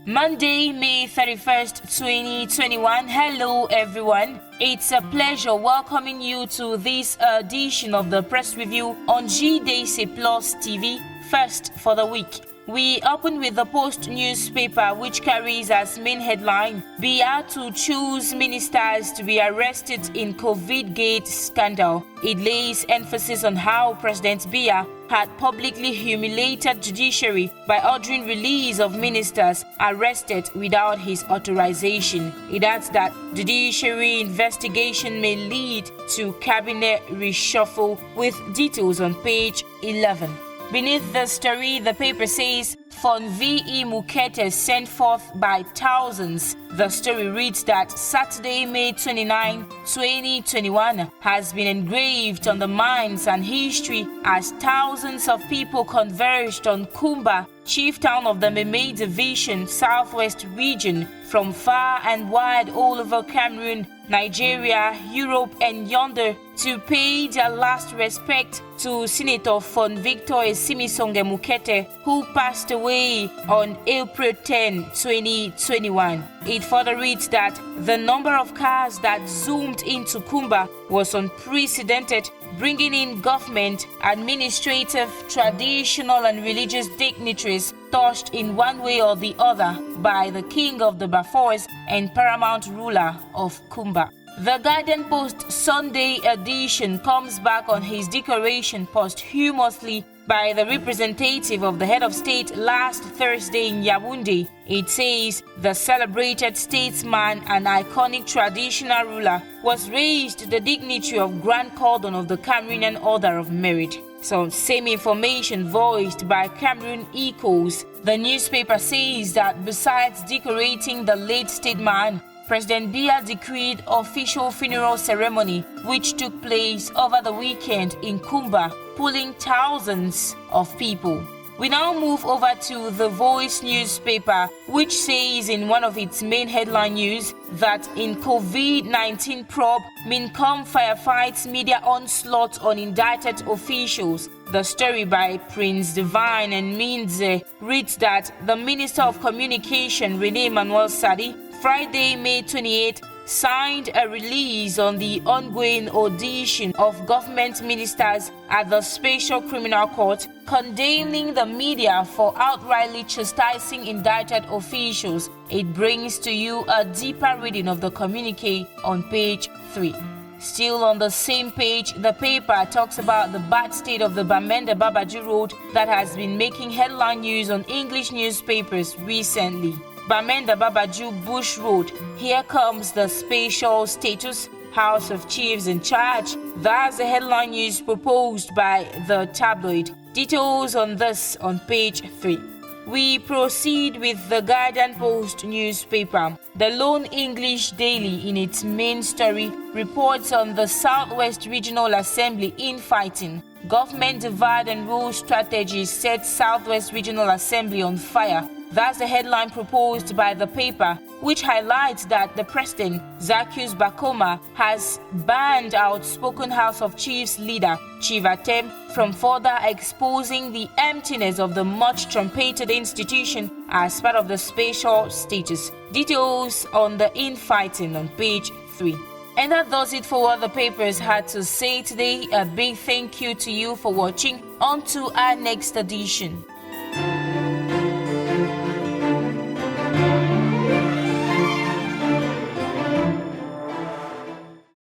Monday, May 31st, 2021. Hello, everyone. It's a pleasure welcoming you to this edition of the press review on JDC+TV, first for the week. We open with the Post newspaper, which carries as main headline, Biya to choose ministers to be arrested in COVID gate scandal. It lays emphasis on how President Biya had publicly humiliated judiciary by ordering release of ministers arrested without his authorization. It adds that judiciary investigation may lead to cabinet reshuffle, with details on page 11. Beneath the story, the paper says, NFON VE MUKETE sent forth by thousands. The story reads that Saturday, May 29, 2021 has been engraved on the minds and history as thousands of people converged on Kumba, chief town of the Memei Division, Southwest region, from far and wide all over Cameroon, Nigeria, Europe and yonder, to pay their last respect to Senator NFON Victor Esimisonge MUKETE, who passed away on April 10, 2021. It further reads that the number of cars that zoomed into Kumba was unprecedented, bringing in government, administrative, traditional and religious dignitaries touched in one way or the other by the king of the Bafors and paramount ruler of Kumba. The gardenpost Sunday edition comes back on his decoration posthumously by the representative of the head of state last Thursday in Yaoundé. It says the celebrated statesman and iconic traditional ruler was raised to the dignity of Grand Cordon of the Cameroonian Order of Merit. Some same information voiced by Cameroon Echoes. The newspaper says that besides decorating the late statesman, President Biya decreed official funeral ceremony, which took place over the weekend in Kumba, pulling thousands of people. We now move over to The Voice newspaper, which says in one of its main headline news that in COVID-19 probe, Mincom firefights media onslaught on indicted officials. The story by Prince Divine and Minze reads that the Minister of Communication, Rene Emmanuel Sadi, Friday, May 28, signed a release on the ongoing audition of government ministers at the Special Criminal Court, condemning the media for outrightly chastising indicted officials. It brings to you a deeper reading of the communique on page 3. Still on the same page, the paper talks about the bad state of the Bamenda Babaju Road that has been making headline news on English newspapers recently. Bamenda Babaju Bush Road. Here comes the special status, House of Chiefs in charge. That's the headline news proposed by the tabloid. Details on this on page 3. We proceed with the gardenpost newspaper. The Lone English Daily, in its main story, reports on the Southwest Regional Assembly infighting. Government divide and rule strategies set Southwest Regional Assembly on fire. That's the headline proposed by the paper, which highlights that the president, Zacchaeus Bakoma, has banned outspoken House of Chiefs leader, Chief Atem, from further exposing the emptiness of the much trumpeted institution as part of the special status. Details on the infighting on page 3. And that does it for what the papers had to say today. A big thank you to you for watching. On to our next edition.